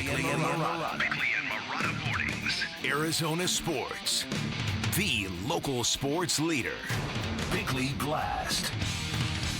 Bickley and Marotta. Bickley and Marotta mornings. Arizona sports. The local sports leader. Bickley Blast.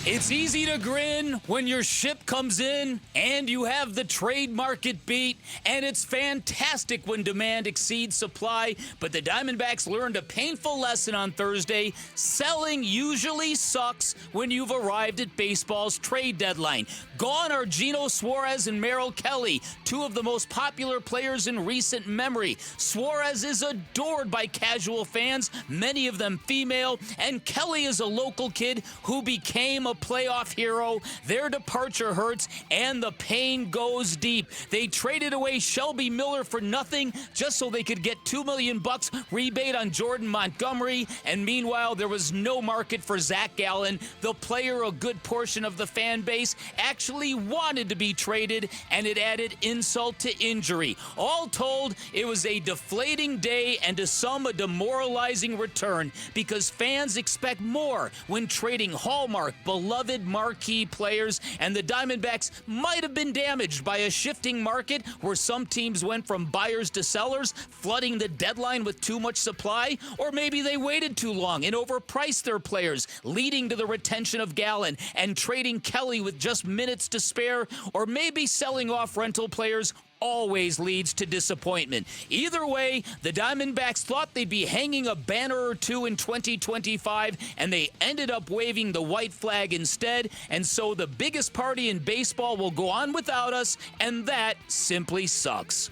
It's easy to grin when your ship comes in and you have the trade market beat, and it's fantastic when demand exceeds supply, but the Diamondbacks learned a painful lesson on Thursday. Selling usually sucks when you've arrived at baseball's trade deadline. Gone are Geno Suarez and Merrill Kelly, two of the most popular players in recent memory. Suarez is adored by casual fans, many of them female, and Kelly is a local kid who became a playoff hero. Their departure hurts and the pain goes deep. They traded away Shelby Miller for nothing just so they could get $2 million rebate on Jordan Montgomery, and meanwhile there was no market for Zach Gallen, the player a good portion of the fan base actually wanted to be traded, and it added insult to injury. All told, it was a deflating day and to some a demoralizing return because fans expect more when trading hallmark, beloved marquee players, and the Diamondbacks might have been damaged by a shifting market where some teams went from buyers to sellers, flooding the deadline with too much supply, or maybe they waited too long and overpriced their players, leading to the retention of Gallen and trading Kelly with just minutes to spare, or maybe selling off rental players always leads to disappointment. Either way, the Diamondbacks thought they'd be hanging a banner or two in 2025, and they ended up waving the white flag instead, and so the biggest party in baseball will go on without us, and that simply sucks.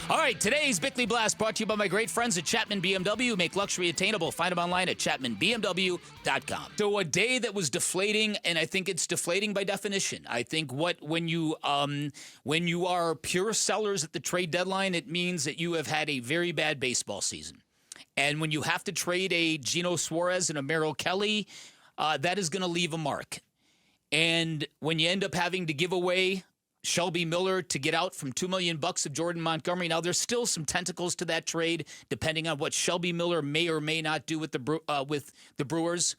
All right, today's Bickley Blast brought to you by my great friends at Chapman BMW. Make luxury attainable. Find them online at chapmanbmw.com. So a day that was deflating, and I think it's deflating by definition. I think when you are pure sellers at the trade deadline, it means that you have had a very bad baseball season. And when you have to trade a Geno Suarez and a Merrill Kelly, that is going to leave a mark. And when you end up having to give away Shelby Miller to get out from $2 million of Jordan Montgomery. Now, there's still some tentacles to that trade, depending on what Shelby Miller may or may not do with the Brewers.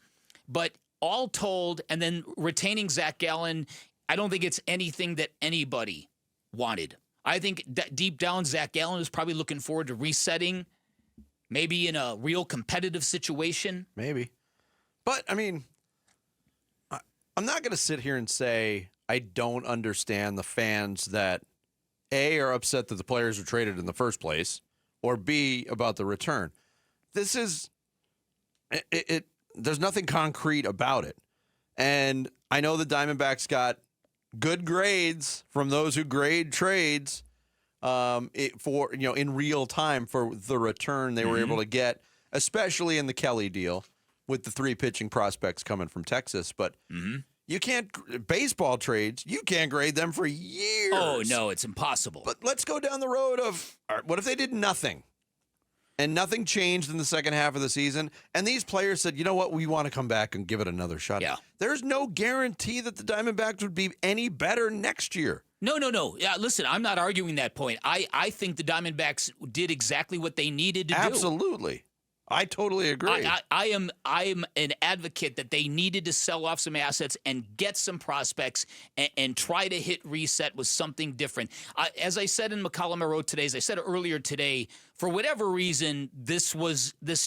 But all told, and then retaining Zach Gallen, I don't think it's anything that anybody wanted. I think that deep down, Zach Gallen is probably looking forward to resetting, maybe in a real competitive situation. Maybe. But, I mean, I'm not going to sit here and say I don't understand the fans that, A, are upset that the players were traded in the first place, or B, about the return. This is there's nothing concrete about it. And I know the Diamondbacks got good grades from those who grade trades in real time for the return they were able to get, especially in the Kelly deal with the 3 pitching prospects coming from Texas. But you can't, baseball trades, you can't grade them for years. Oh, no, it's impossible. But let's go down the road of, all right, what if they did nothing? And nothing changed in the second half of the season, and these players said, you know what, we want to come back and give it another shot. Yeah. There's no guarantee that the Diamondbacks would be any better next year. No. Yeah, listen, I'm not arguing that point. I think the Diamondbacks did exactly what they needed to do. Absolutely. I totally agree. I am an advocate that they needed to sell off some assets and get some prospects and try to hit reset with something different. As I said in McCollum I wrote today, as I said earlier today, for whatever reason, this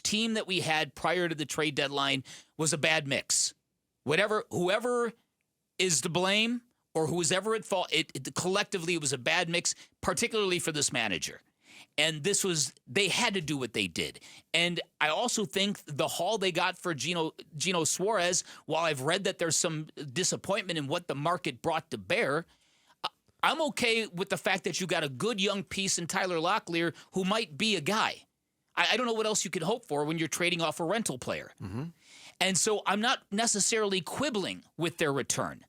team that we had prior to the trade deadline was a bad mix. Whoever is to blame or who was ever at fault, collectively it was a bad mix, particularly for this manager. And they had to do what they did. And I also think the haul they got for Geno Suarez, while I've read that there's some disappointment in what the market brought to bear, I'm okay with the fact that you got a good young piece in Tyler Locklear who might be a guy. I don't know what else you could hope for when you're trading off a rental player. And so I'm not necessarily quibbling with their return.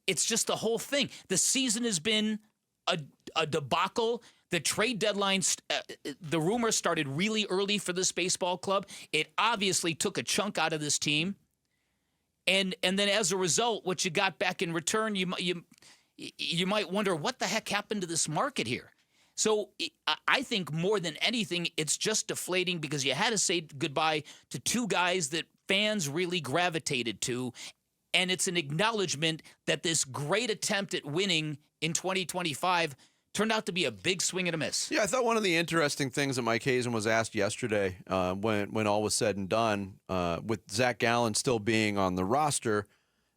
It's just the whole thing. The season has been a debacle. The trade deadline, the rumors started really early for this baseball club. It obviously took a chunk out of this team. And then as a result, what you got back in return, you might wonder, what the heck happened to this market here? So I think more than anything, it's just deflating because you had to say goodbye to two guys that fans really gravitated to. And it's an acknowledgement that this great attempt at winning in 2025 turned out to be a big swing and a miss. Yeah, I thought one of the interesting things that Mike Hazen was asked yesterday when all was said and done, with Zach Gallen still being on the roster,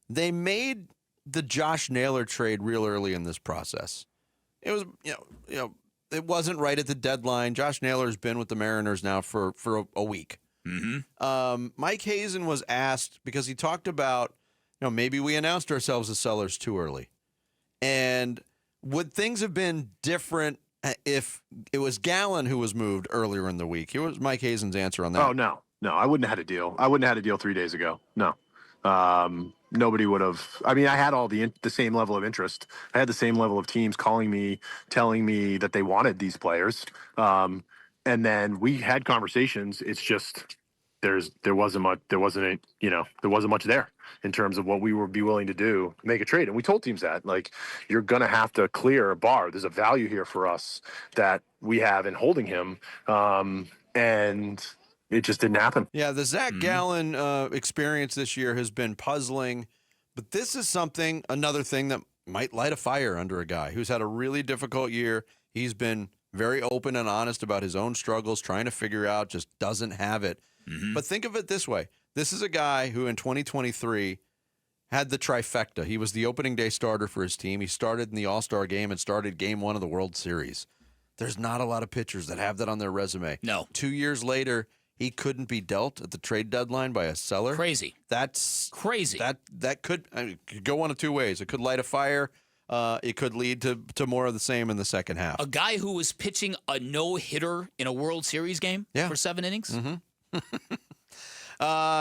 they made the Josh Naylor trade real early in this process. It was, it wasn't right at the deadline. Josh Naylor's been with the Mariners now for a week. Mm-hmm. Mike Hazen was asked because he talked about, maybe we announced ourselves as sellers too early. And would things have been different if it was Gallen who was moved earlier in the week? Here was Mike Hazen's answer on that. Oh, no, I wouldn't have had a deal. I wouldn't have had a deal 3 days ago. No. Nobody would have. I mean, I had all the same level of interest. I had the same level of teams calling me, telling me that they wanted these players. And then we had conversations. It's just there wasn't much there in terms of what we would be willing to do to make a trade. And we told teams that, like, you're going to have to clear a bar. There's a value here for us that we have in holding him. And it just didn't happen. Yeah, the Zach Gallen experience this year has been puzzling, but this is another thing that might light a fire under a guy who's had a really difficult year. He's been very open and honest about his own struggles, trying to figure out, just doesn't have it. Mm-hmm. But think of it this way. This is a guy who in 2023 had the trifecta. He was the opening day starter for his team. He started in the All-Star game and started Game 1 of the World Series. There's not a lot of pitchers that have that on their resume. No. 2 years later, he couldn't be dealt at the trade deadline by a seller. Crazy. That's crazy. That could go one of two ways. It could light a fire. It could lead to more of the same in the second half. A guy who was pitching a no-hitter in a World Series game for 7 innings? Mm-hmm.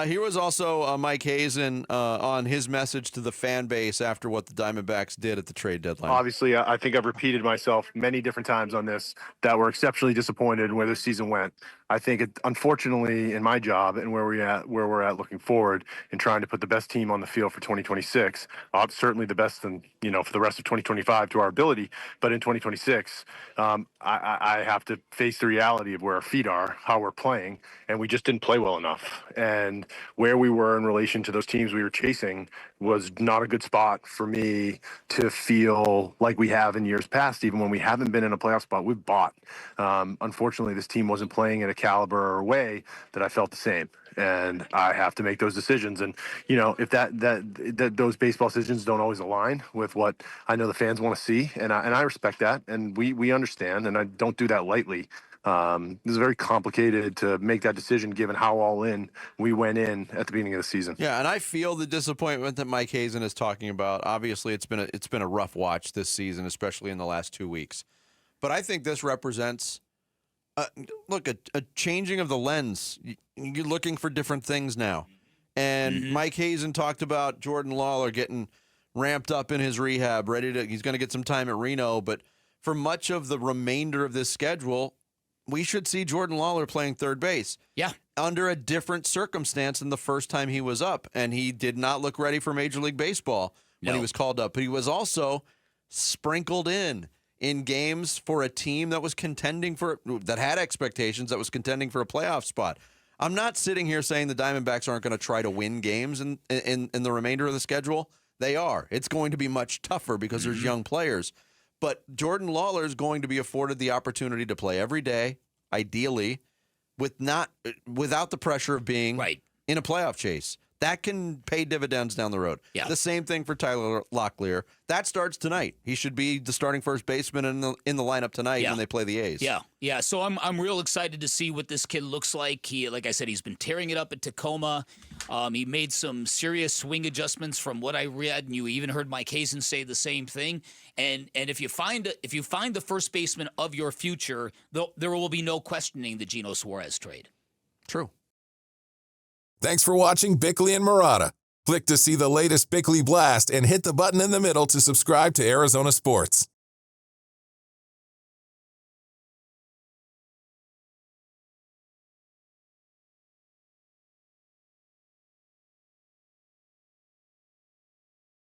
Here was also Mike Hazen on his message to the fan base after what the Diamondbacks did at the trade deadline. Obviously, I think I've repeated myself many different times on this, that we're exceptionally disappointed where this season went. I think, unfortunately, in my job and where we're at looking forward and trying to put the best team on the field for 2026, certainly the best for the rest of 2025 to our ability. But in 2026, I have to face the reality of where our feet are, how we're playing, and we just didn't play well enough. And where we were in relation to those teams we were chasing was not a good spot for me to feel like we have in years past. Even when we haven't been in a playoff spot, we've bought. Unfortunately, this team wasn't playing at a caliber or way that I felt the same. And I have to make those decisions. And, if that those baseball decisions don't always align with what I know the fans want to see, and I respect that, and we understand, and I don't do that lightly. This is very complicated to make that decision given how all in we went in at the beginning of the season. Yeah, and I feel the disappointment that Mike Hazen is talking about. Obviously, it's been a rough watch this season, especially in the last 2 weeks. But I think this represents a changing of the lens. You're looking for different things now. And Mike Hazen talked about Jordan Lawler getting ramped up in his rehab, he's going to get some time at Reno. But for much of the remainder of this schedule, we should see Jordan Lawler playing third base. Yeah. Under a different circumstance than the first time he was up. And he did not look ready for Major League Baseball when he was called up. But he was also sprinkled in games for a team that was that had expectations, that was contending for a playoff spot. I'm not sitting here saying the Diamondbacks aren't going to try to win games in the remainder of the schedule. They are. It's going to be much tougher because there's young players. But Jordan Lawler is going to be afforded the opportunity to play every day, ideally, without the pressure of being in a playoff chase. That can pay dividends down the road. Yeah. The same thing for Tyler Locklear. That starts tonight. He should be the starting first baseman in the lineup tonight when they play the A's. Yeah. So I'm real excited to see what this kid looks like. Like I said, he's been tearing it up at Tacoma. He made some serious swing adjustments from what I read, and you even heard Mike Hazen say the same thing. And if you find the first baseman of your future, there will be no questioning the Geno Suarez trade. True. Thanks for watching Bickley and Marotta. Click to see the latest Bickley Blast and hit the button in the middle to subscribe to Arizona Sports.